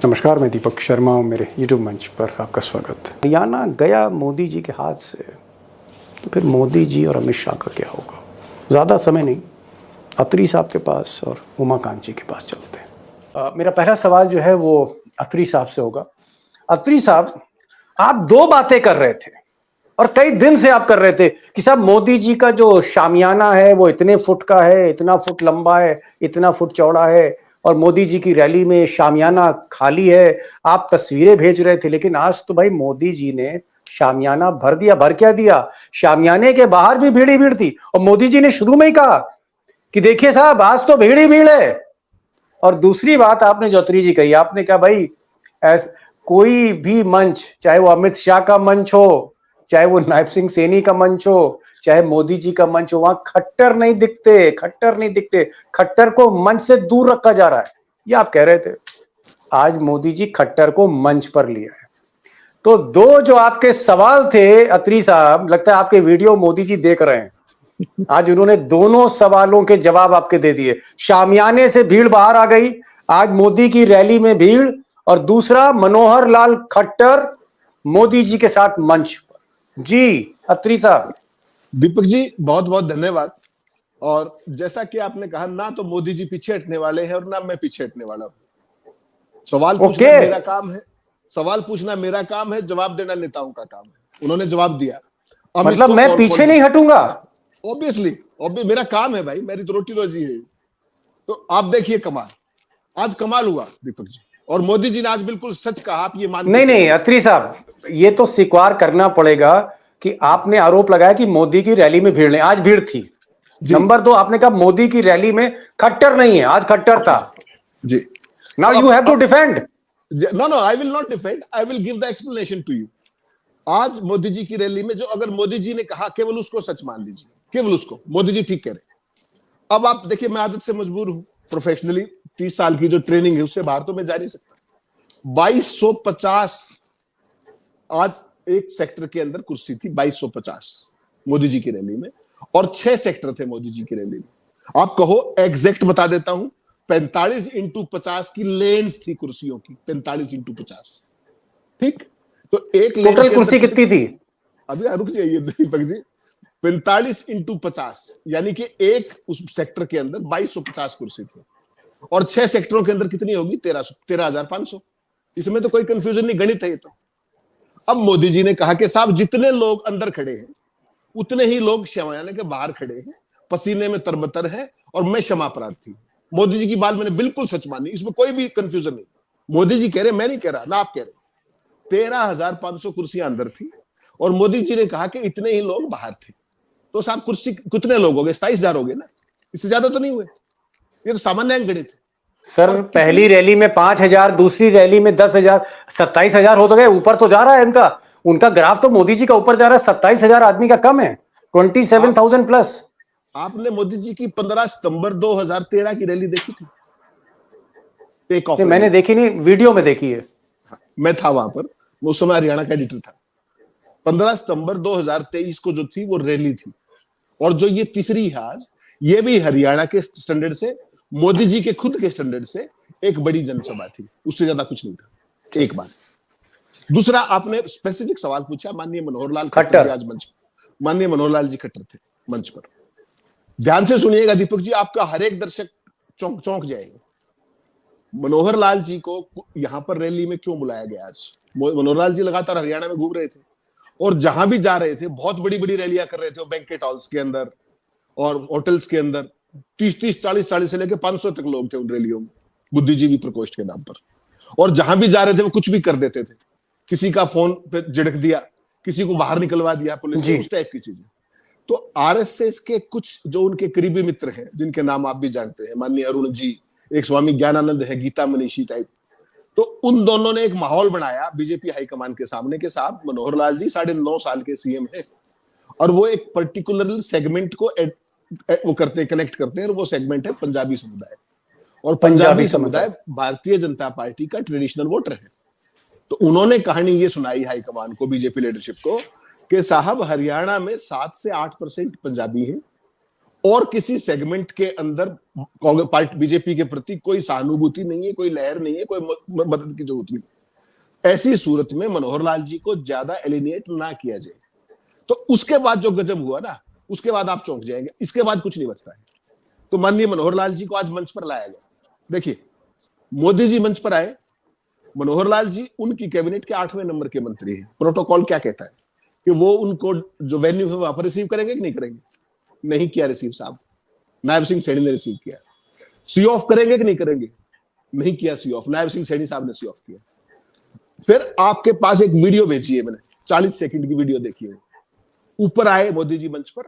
नमस्कार, मैं दीपक शर्मा और मेरे यूट्यूब मंच पर आपका स्वागत। हरियाणा गया मोदी जी के हाथ से, तो फिर मोदी जी और अमित शाह का क्या होगा? ज़्यादा समय नहीं, अत्री साहब के पास और उमाकांत जी के पास चलते हैं। मेरा पहला सवाल जो है वो अत्री साहब से होगा। अत्री साहब, आप दो बातें कर रहे थे और कई दिन से आप कर रहे थे कि साहब मोदी जी का जो शामियाना है वो इतने फुट का है, इतना फुट लंबा है, इतना फुट चौड़ा है, और मोदी जी की रैली में शामियाना खाली है। आप तस्वीरें भेज रहे थे, लेकिन आज तो भाई मोदी जी ने शामियाना भर दिया। भर क्या दिया? शामियाने के बाहर भी भीड़ ही भीड़ थी, और मोदी जी ने शुरू में ही कहा कि देखिए साहब, आज तो भीड़ ही भीड़ है। और दूसरी बात आपने जो अत्री जी कही, आपने कहा भाई कोई भी मंच, चाहे वो अमित शाह का मंच हो, चाहे वो नायब सिंह सैनी का मंच हो, चाहे मोदी जी का मंच हो, वहां खट्टर नहीं दिखते। खट्टर नहीं दिखते। खट्टर को मंच से दूर रखा जा रहा है, ये आप कह रहे थे। आज मोदी जी खट्टर को मंच पर लिया है। तो दो जो आपके सवाल थे अत्री साहब, लगता है आपके वीडियो मोदी जी देख रहे हैं। आज उन्होंने दोनों सवालों के जवाब आपके दे दिए। शामियाने से भीड़ बाहर आ गई, आज मोदी की रैली में भीड़, और दूसरा मनोहर लाल खट्टर मोदी जी के साथ मंच पर। जी अत्री साहब। दीपक जी, बहुत बहुत धन्यवाद। और जैसा कि आपने कहा, ना तो मोदी जी पीछे हटने वाले हैं और ना मैं पीछे हटने वाला हूं। सवाल पूछना मेरा काम है। सवाल पूछना मेरा काम है, जवाब देना नेताओं का काम है। उन्होंने जवाब दिया। मतलब मैं पीछे नहीं हटूंगा? ऑब्वियसली मेरा काम है भाई, मेरी तो रोटी रोजी है। तो आप देखिए कमाल, आज कमाल हुआ दीपक जी। और मोदी जी ने आज बिल्कुल सच कहा, आप ये मान नहीं अत्री साहब, ये तो स्वीकार करना पड़ेगा कि आपने आरोप लगाया कि मोदी की रैली में भीड़ नहीं। आज भीड़ थी। नंबर दो, आपने कहा मोदी की रैली में खट्टर नहीं है, आज खट्टर था ji. Now you have to defend. No, I will not defend, I will give the explanation to you. आज मोदी जी की रैली में जो अगर मोदी जी ने कहा, केवल उसको सच मान लीजिए, केवल उसको। मोदी जी ठीक कह रहे। अब आप देखिए, मैं आदत से मजबूर हूं, प्रोफेशनली 30 साल की जो ट्रेनिंग है उससे बाहर तो मैं जा नहीं सकता। 2250 आज एक सेक्टर के अंदर कुर्सी थी, 2250 मोदी जी की रैली में, और 6 सेक्टर थे मोदी जी की रैली में। आप कहो, एग्जैक्ट बता देता हूं, 45x50 की लेन्स थी कुर्सियों की, 45x50। ठीक, तो एक लेन टोटल कुर्सी कितनी थी? अभी रुक जाइए दीपक जी। 45x50 यानी कि एक उस सेक्टर के अंदर 2250 कुर्सी थी, और 6 सेक्टरों के अंदर कितनी होगी? 13,500। इसमें तो कोई कंफ्यूजन नहीं, गणित है ये तो। अब मोदी जी ने कहा कि साहब, जितने लोग अंदर खड़े हैं उतने ही लोग शामियाने के बाहर खड़े हैं, पसीने में तरबतर है, और मैं क्षमा प्रार्थी हूं। मोदी जी की बात मैंने बिल्कुल सच मानी, इसमें कोई भी कंफ्यूजन नहीं। मोदी जी कह रहे, मैं नहीं कह रहा, ना आप कह रहे। 13,500 कुर्सियां अंदर थी, और मोदी जी ने कहा कि इतने ही लोग बाहर थे। तो साहब, कुर्सी कितने लोग हो गए? 27,000 हो गए ना, इससे ज्यादा तो नहीं हुए। ये तो सामान्य गणित है सर। पहली रैली में 5,000, दूसरी रैली में 10,000, 27,000 हो तो गए। ऊपर तो जा रहा है उनका ग्राफ तो मोदी जी का ऊपर जा रहा है। 27,000 आदमी का कम है, 27,000 प्लस। आपने मोदी जी की 15 सितंबर 2013 की रैली देखी थी? Take off. मैंने देखी नहीं, वीडियो में देखी है। मैं था वहां पर, उस समय हरियाणा का एडिटर था। 15 सितंबर 2023 को जो थी वो रैली थी, और जो ये तीसरी है आज, ये भी हरियाणा के स्टैंडर्ड से, मोदी जी के खुद के स्टैंडर्ड से एक बड़ी जनसभा थी, उससे ज्यादा कुछ नहीं था। एक बात। दूसरा, आपने स्पेसिफिक सवाल पूछा, माननीय मनोहर लाल खट्टर जी आज मंच पर, माननीय मनोहर लाल जी खट्टर थे मंच पर। ध्यान से सुनिएगा दीपक जी, आपका हर एक दर्शक चौंक चौंक जाएगा। मनोहर लाल जी को यहां पर रैली में क्यों बुलाया गया आज? मनोहर लाल जी लगातार हरियाणा में घूम रहे थे, और जहां भी जा रहे थे बहुत बड़ी बड़ी रैलियां कर रहे थे, बैंकेट हॉल्स के अंदर और होटल्स के अंदर। 30-30, 40-40 से लेकर 500 तक लोग थे उन रैलियों में, बुद्धिजीवी प्रकोष्ठ के नाम पर। और जहां भी जा रहे थे वो कुछ भी कर देते थे। किसी का फोन पे झिड़क दिया, किसी को बाहर निकलवा दिया पुलिस ने, उस टाइप की चीजें। तो आरएसएस के कुछ जो उनके करीबी मित्र हैं, जिनके नाम आप भी जानते हैं, माननीय अरुण जी, एक स्वामी ज्ञानानंद है, गीता मनीषी टाइप, तो उन दोनों ने एक माहौल बनाया बीजेपी हाईकमान के सामने के साथ, मनोहर लाल जी 9.5 साल के सीएम है, और वो एक पर्टिकुलर सेगमेंट को वो करते हैं, कनेक्ट करते हैं, और वो सेगमेंट है पंजाबी समुदाय। और पंजाबी समुदाय भारतीय जनता पार्टी का ट्रेडिशनल वोटर है। तो उन्होंने कहानी ये सुनाई हाईकमान को, बीजेपी लीडरशिप को, कि साहब हरियाणा में 7 से 8% पंजाबी हैं, और किसी सेगमेंट के अंदर कांग्रेस पार्टी बीजेपी के प्रति कोई सहानुभूति नहीं है, कोई लहर नहीं है, कोई मदद की जरूरत नहीं। ऐसी सूरत में मनोहर लाल जी को ज्यादा एलिनेट ना किया जाए। तो उसके बाद जो गजब हुआ ना, उसके बाद आप चौंक जाएंगे। इसके बाद कुछ नहीं बचता है। तो माननीय मनोहर लाल जी को आज मंच पर लाया गया। देखिए, मोदी जी मंच पर आए, मनोहर लाल जी उनकी कैबिनेट के 8वें नंबर के मंत्री हैं। प्रोटोकॉल क्या कहता है कि वो उनको जो वेन्यू है वहां पर रिसीव करेंगे कि नहीं करेंगे? नहीं किया रिसीव साहब, नायब सिंह सैनी ने रिसीव किया। सी ऑफ करेंगे कि नहीं करेंगे? नहीं किया सी ऑफ, नायब सिंह सैनी साहब ने सी ऑफ किया। फिर आपके पास एक वीडियो भेजी है मैंने, 40 सेकंड की वीडियो देखिए। ऊपर आए मोदी जी मंच पर,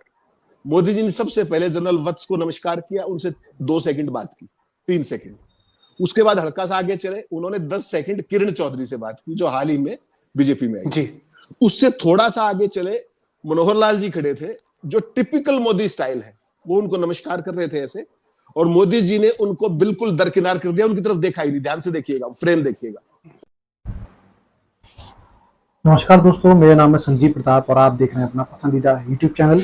मोदी जी ने सबसे पहले जनरल वत्स को नमस्कार किया, उनसे 2 सेकंड बात की, 3 सेकंड। उसके बाद हल्का सा आगे चले, उन्होंने 10 सेकंड किरण चौधरी से बात की, जो हाल ही में बीजेपी में आई जी। उससे थोड़ा सा आगे चले, मनोहर लाल जी खड़े थे, जो टिपिकल मोदी स्टाइल है, वो उनको नमस्कार कर रहे थे ऐसे, और मोदी जी ने उनको बिल्कुल दरकिनार कर दिया, उनकी तरफ देखा ही नहीं। ध्यान से देखिएगा, फ्रेम देखिएगा। नमस्कार दोस्तों, मेरा नाम है संजीव प्रताप और आप देख रहे हैं अपना पसंदीदा YouTube चैनल।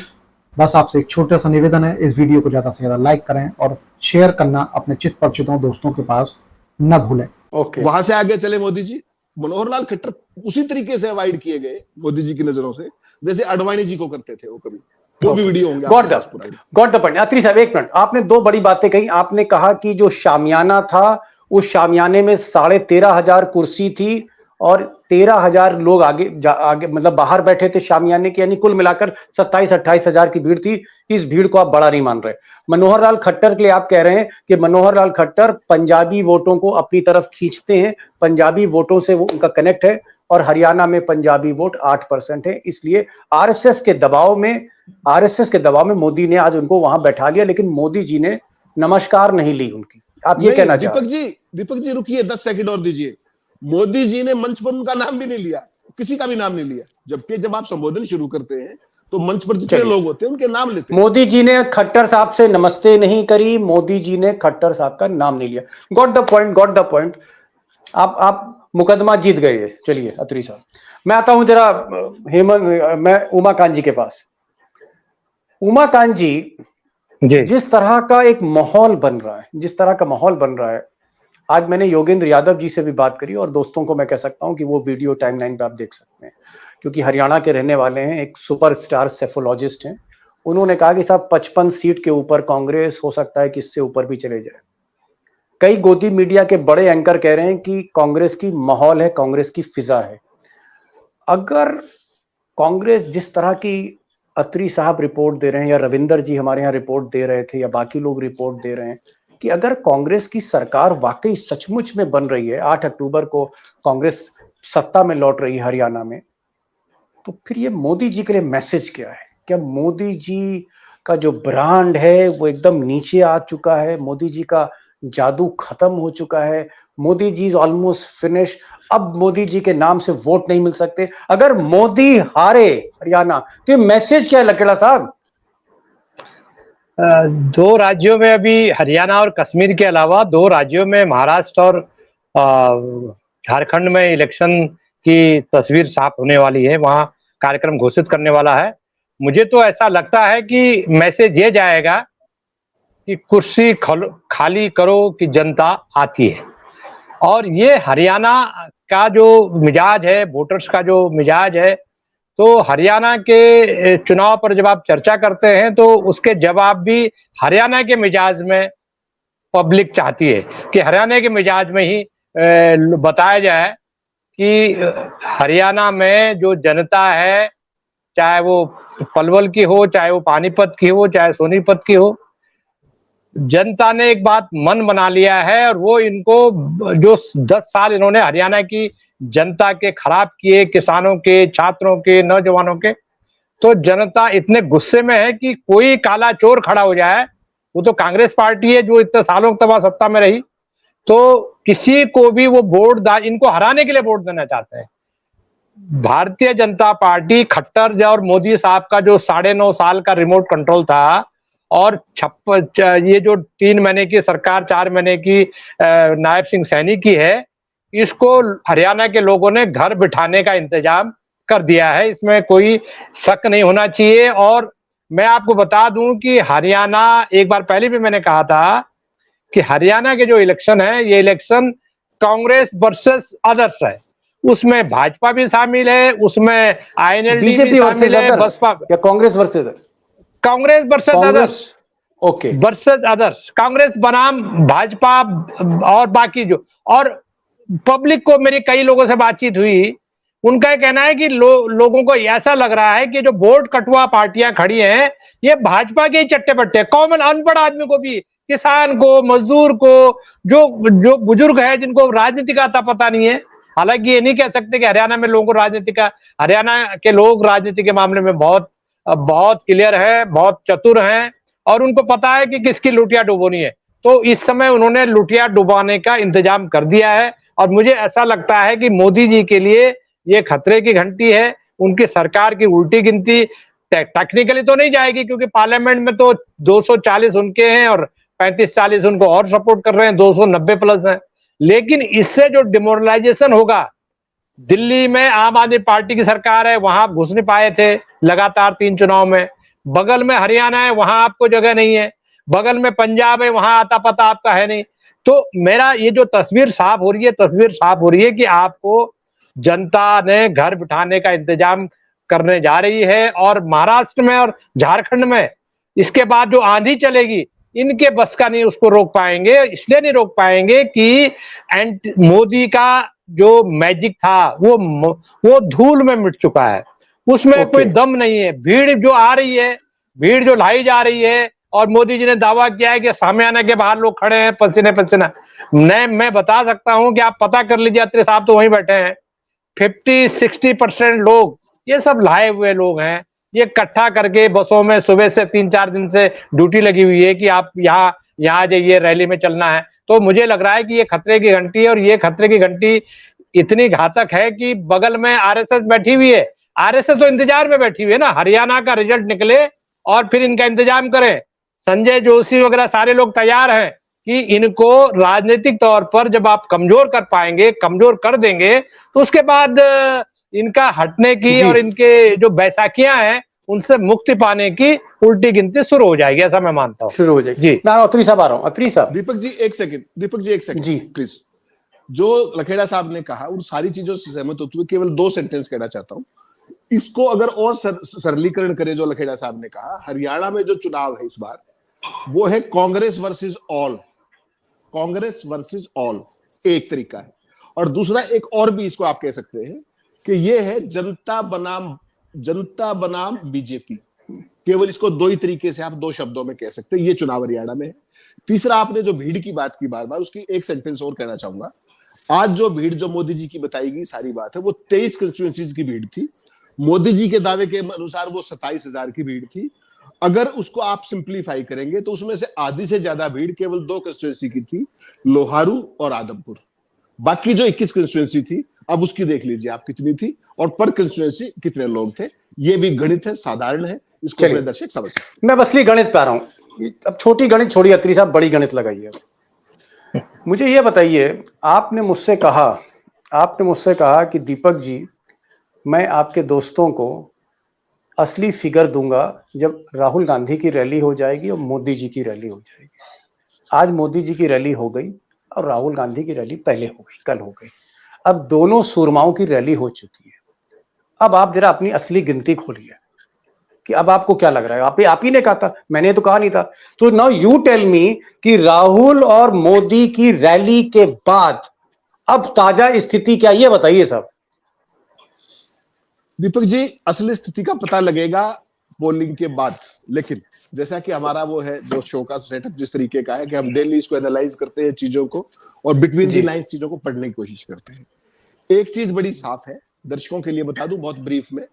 बस आपसे एक छोटा सा निवेदन है, इस वीडियो को ज़्यादा से ज़्यादा लाइक करें और शेयर करना अपने चित परिचितों दोस्तों के पास न भूलें। वहां से आगे चले मोदी जी, मनोहर लाल खट्टर उसी तरीके से अवॉइड किए गए मोदी जी की नजरों से जैसे अडवाणी जी को करते थे वो कभी। वो भी वीडियो होंगे। Got the point. अत्री साहब एक मिनट, आपने 2 बड़ी बातें कही। आपने कहा कि जो शामियाना था, उस शामियाने में 13,500 कुर्सी थी और 13,000 लोग आगे मतलब बाहर बैठे थे शामियाने के, यानी कुल मिलाकर 27-28 हजार की भीड़ थी। इस भीड़ को आप बड़ा नहीं मान रहे। मनोहर लाल खट्टर के लिए आप कह रहे हैं कि मनोहर लाल खट्टर पंजाबी वोटों को अपनी तरफ खींचते हैं, पंजाबी वोटों से वो उनका कनेक्ट है, और हरियाणा में पंजाबी वोट 8% है, इसलिए आरएसएस के दबाव में मोदी ने आज उनको वहां बैठा लिया। लेकिन मोदी जी ने नमस्कार नहीं ली उनकी। आप ये कहना चाह रहे हैं? दीपक जी रुकिए, 10 सेकंड और दीजिए। मोदी जी ने मंच पर उनका नाम भी नहीं लिया, किसी का भी नाम नहीं लिया। जबकि जब आप संबोधन शुरू करते हैं तो मंच पर जितने लोग होते हैं उनके नाम लेते हैं। मोदी जी ने खट्टर साहब से नमस्ते नहीं करी, मोदी जी ने खट्टर साहब का नाम नहीं लिया। Got the point. आप मुकदमा जीत गए। चलिए अत्री साहब, मैं आता हूं जरा मैं उमाकांत जी के पास। उमाकांत जी, जिस तरह का एक माहौल बन रहा है, आज मैंने योगेंद्र यादव जी से भी बात करी और दोस्तों को मैं कह सकता हूं कि वो वीडियो टाइमलाइन पे आप देख सकते हैं, क्योंकि हरियाणा के रहने वाले हैं, एक सुपरस्टार सेफोलॉजिस्ट हैं। उन्होंने कहा कि साहब 55 सीट के ऊपर कांग्रेस हो सकता है कि इससे ऊपर भी चले जाए। कई गोदी मीडिया के बड़े एंकर कह रहे हैं कि कांग्रेस की माहौल है, कांग्रेस की फिजा है। अगर कांग्रेस जिस तरह की अत्री साहब रिपोर्ट दे रहे हैं, या रविंदर जी हमारे यहाँ रिपोर्ट दे रहे थे, या बाकी लोग रिपोर्ट दे रहे हैं कि अगर कांग्रेस की सरकार वाकई सचमुच में बन रही है, 8 अक्टूबर को कांग्रेस सत्ता में लौट रही है हरियाणा में, तो फिर ये मोदी जी के लिए मैसेज क्या है? क्या मोदी जी का जो ब्रांड है वो एकदम नीचे आ चुका है? मोदी जी का जादू खत्म हो चुका है? Modi ji is almost finish, अब मोदी जी के नाम से वोट नहीं मिल सकते? अगर मोदी हारे हरियाणा तो ये मैसेज क्या है लकेड़ा साहब? 2 राज्यों में, अभी हरियाणा और कश्मीर के अलावा 2 राज्यों में, महाराष्ट्र और झारखंड में इलेक्शन की तस्वीर साफ होने वाली है। वहां कार्यक्रम घोषित करने वाला है। मुझे तो ऐसा लगता है कि मैसेज ये जाएगा कि कुर्सी खाली करो कि जनता आती है। और ये हरियाणा का जो मिजाज है, वोटर्स का जो मिजाज है, तो हरियाणा के चुनाव पर जब आप चर्चा करते हैं तो उसके जवाब भी हरियाणा के मिजाज में पब्लिक चाहती है कि हरियाणा के मिजाज में ही बताया जाए कि हरियाणा में जो जनता है, चाहे वो पलवल की हो, चाहे वो पानीपत की हो, चाहे सोनीपत की हो, जनता ने एक बात मन बना लिया है। और वो इनको जो 10 साल इन्होंने हरियाणा की जनता के खराब किए, किसानों के, छात्रों के, नौजवानों के, तो जनता इतने गुस्से में है कि कोई काला चोर खड़ा हो जाए, वो तो कांग्रेस पार्टी है जो इतने सालों तक सत्ता में रही, तो किसी को भी वो वोट इनको हराने के लिए वोट देना चाहते हैं। भारतीय जनता पार्टी खट्टर और मोदी साहब का जो 9.5 साल का रिमोट कंट्रोल था, और ये जो 3 महीने की सरकार, 4 महीने की नायब सिंह सैनी की है, इसको हरियाणा के लोगों ने घर बिठाने का इंतजाम कर दिया है। इसमें कोई शक नहीं होना चाहिए। और मैं आपको बता दूं कि हरियाणा, एक बार पहले भी मैंने कहा था कि हरियाणा के जो इलेक्शन है, ये इलेक्शन कांग्रेस वर्सेस अदर्स है। उसमें भाजपा भी शामिल है, उसमें आईएनएलडी भी बीजेपी वर्सेस शामिल है, अदर्स बसपा, या Congress versus others? Congress versus Congress, others, okay. Versus others, Congress बनाम भाजपा और बाकी जो। और पब्लिक को, मेरी कई लोगों से बातचीत हुई, उनका ये कहना है कि लोगों को ऐसा लग रहा है कि जो वोट कटुआ पार्टियां खड़ी हैं, ये भाजपा के ही चट्टे बट्टे, कॉमन अनपढ़ आदमी को भी, किसान को, मजदूर को, जो जो बुजुर्ग है जिनको राजनीति का आता पता नहीं है। हालांकि ये नहीं कह सकते कि हरियाणा में लोगों को राजनीति का, हरियाणा के लोग राजनीति के मामले में बहुत बहुत क्लियर है, बहुत चतुर हैं, और उनको पता है कि किसकी लुटिया डुबोनी है। तो इस समय उन्होंने लुटिया डुबाने का इंतजाम कर दिया है, और मुझे ऐसा लगता है कि मोदी जी के लिए ये खतरे की घंटी है। उनकी सरकार की उल्टी गिनती टेक्निकली तो नहीं जाएगी, क्योंकि पार्लियामेंट में तो 240 उनके हैं और 35-40 उनको और सपोर्ट कर रहे हैं, 290 प्लस हैं। लेकिन इससे जो डिमोरलाइजेशन होगा, दिल्ली में आम आदमी पार्टी की सरकार है, वहां आप घुस नहीं पाए थे लगातार 3 चुनाव में। बगल में हरियाणा है, वहां आपको जगह नहीं है। बगल में पंजाब है, वहां आता पता आपका है नहीं। तो मेरा ये जो तस्वीर साफ हो रही है, तस्वीर साफ हो रही है कि आपको जनता ने घर बिठाने का इंतजाम करने जा रही है। और महाराष्ट्र में और झारखंड में इसके बाद जो आंधी चलेगी, इनके बस का नहीं, उसको रोक पाएंगे। इसलिए नहीं रोक पाएंगे कि मोदी का जो मैजिक था वो धूल में मिट चुका है, उसमें कोई दम नहीं है। भीड़ जो आ रही है, भीड़ जो लाई जा रही है, और मोदी जी ने दावा किया है कि सामियाना के बाहर लोग खड़े हैं पसीने पसीना। मैं बता सकता हूं कि आप पता कर लीजिए, अत्रे साहब तो वहीं बैठे हैं, 50-60% लोग, ये सब लाए हुए लोग हैं। ये इकट्ठा करके बसों में सुबह से 3-4 दिन से ड्यूटी लगी हुई है कि आप यहाँ जाइए, रैली में चलना है। तो मुझे लग रहा है कि ये खतरे की घंटी है, और ये खतरे की घंटी इतनी घातक है कि बगल में आरएसएस बैठी हुई है। आरएसएस तो इंतजार में बैठी हुई है ना, हरियाणा का रिजल्ट निकले और फिर इनका इंतजाम करें। संजय जोशी वगैरह सारे लोग तैयार हैं कि इनको राजनीतिक तौर पर जब आप कमजोर कर पाएंगे, कमजोर कर देंगे, तो उसके बाद इनका हटने की और इनके जो बैसाखियां हैं उनसे मुक्ति पाने की उल्टी गिनती शुरू हो जाएगी, ऐसा मैं मानता हूँ। शुरू हो जाएगी जी। मैं अत्री साहब आ रहा हूँ। अत्री साहब, दीपक जी एक सेकंड जी प्लीज। जो लखेड़ा साहब ने कहा उन सारी चीजों से सहमत होते हुए केवल 2 सेंटेंस कहना चाहता हूं। इसको अगर और सरलीकरण करें, जो लखेड़ा साहब ने कहा, हरियाणा में जो चुनाव है इस बार, वो है Congress versus all. Congress versus all एक तरीका है, और दूसरा एक और भी इसको आप कह सकते हैं कि ये है जनता बनाम बीजेपी। केवल इसको 2 ही तरीके से आप 2 शब्दों में कह सकते हैं। ये चुनाव हरियाणा में है। तीसरा, आपने जो भीड़ की बात की बार बार, उसकी एक सेंटेंस और कहना चाहूंगा। आज जो भीड़ जो मोदी जी की बताई गई सारी बात है, वो 23 कंस्टिट्यूएंसीज की भीड़ थी। मोदी जी के दावे के अनुसार वो 27,000 की भीड़ थी। अगर उसको आप सिंप्लीफाई करेंगे तो उसमें से आधी से ज्यादा भीड़ केवल 2 कंस्टिट्यूएंसी की थी, लोहारू और आदमपुर। बाकी जो 21 कंस्टिट्यूएंसी थी, अब उसकी देख लीजिए आप कितनी थी और पर कंस्टिट्यूएंसी कितने लोग थे। ये भी गणित है, साधारण है, इसको अपने दर्शक समझ सकते। मैं असली गणित पे आ रहा हूँ। अब छोटी गणित छोड़िए अत्री साहब, बड़ी गणित लगाइए। मुझे ये बताइए, आपने मुझसे कहा कि दीपक जी, मैं आपके दोस्तों को असली फिगर दूंगा जब राहुल गांधी की रैली हो जाएगी और मोदी जी की रैली हो जाएगी। आज मोदी जी की रैली हो गई और राहुल गांधी की रैली पहले हो गई, कल हो गई। अब दोनों सूरमाओं की रैली हो चुकी है। अब आप जरा अपनी असली गिनती खोलिए कि अब आपको क्या लग रहा है। आप ही ने कहा था, मैंने तो कहा नहीं था। तो नाउ यू टेल मी कि राहुल और मोदी की रैली के बाद अब ताजा स्थिति क्या, ये बताइए साहब। दीपक जी, असली स्थिति का पता लगेगा पोलिंग के बाद। लेकिन जैसा कि हमारा वो है जो शो का सेटअप जिस तरीके का है कि हम डेली इसको एनालाइज करते हैं चीजों को, और बिटवीन दी लाइंस चीजों को पढ़ने की कोशिश करते हैं। एक चीज बड़ी साफ है, दर्शकों के लिए बता दूं बहुत ब्रीफ में।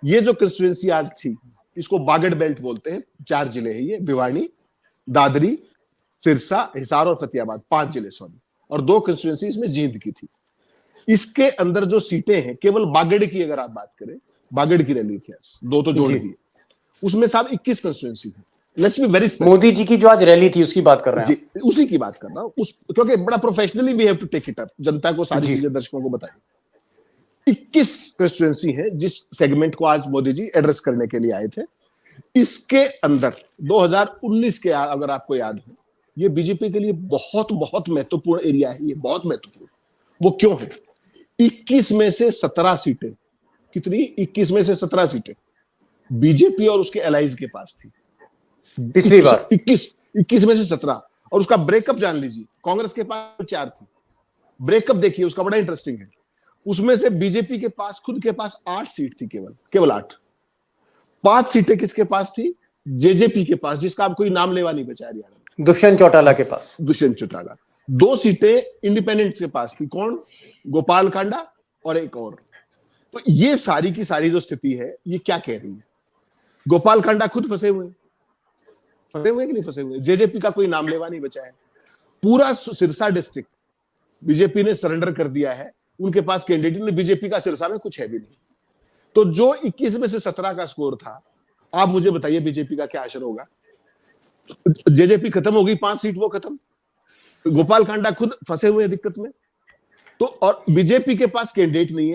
ये जो कंस्टिट्यूएंसी आज थी, इसको बागड़ बेल्ट बोलते हैं। 4 जिले हैं ये, भिवानी, दादरी, सिरसा, हिसार और फतेहाबाद। 5 जिले सॉरी, और 2 कंस्टिट्यूएंसी इसमें जींद की थी। इसके अंदर जो सीटें हैं, केवल बागड़ की अगर आप बात करें, बागड़ की रैली थी आज, 2 तो जोड़ दी, उसमें साहब 21 कंस्टिट्यूएंसी है। Let's be very specific. Modi ji की जो आज रैली थी उसकी बात कर रहे हैं जी, उसी की बात कर रहा हूं। क्योंकि बड़ा professionally we have to take it up, जनता को सारी चीजें दर्शकों को बताइए। 21 कंस्टिट्यूएंसी है जिस सेगमेंट को आज मोदी जी एड्रेस करने के लिए आए थे। इसके अंदर 2019 के अगर आपको याद हो, ये बीजेपी के लिए बहुत बहुत महत्वपूर्ण एरिया है, ये बहुत महत्वपूर्ण। वो क्यों है? 21 में से 17 सीटें, कितनी? 21 में से 17 सीटें बीजेपी और उसके एलाइज के पास थी पिछली बार। 21 में से 17, और उसका ब्रेकअप जान लीजिए, कांग्रेस के पास 4 थी। ब्रेकअप देखिए उसका, बड़ा इंटरेस्टिंग है। उसमें से बीजेपी के पास, खुद के पास 8 सीट थी, केवल 8। 5 सीटें किसके पास थी? जेजेपी के पास, जिसका अब कोई नाम लेवा नहीं बचा हरियाणा में, दुष्यंत चौटाला के पास। दुष्यंत चौटाला। 2 सीटें इंडिपेंडेंट्स के पास थी, कौन? गोपाल कांडा और एक और। तो ये सारी की सारी जो स्थिति है, ये क्या कह रही है? गोपाल कांडा खुद फंसे हुए कि नहीं फंसे हुए? जेजेपी का कोई नाम लेवा नहीं बचा है। पूरा सिरसा डिस्ट्रिक्ट बीजेपी ने सरेंडर कर दिया है, उनके पास कैंडिडेट नहीं, बीजेपी का सिरसा में कुछ है भी नहीं। तो जो 21 में से 17 का स्कोर था, आप मुझे बताइए बीजेपी का क्या असर होगा? जेजेपी खत्म होगी, 5 सीट वो खत्म। गोपाल कांडा खुद फंसे हुए हैं दिक्कत में। तो और बीजेपी के पास कैंडिडेट नहीं है।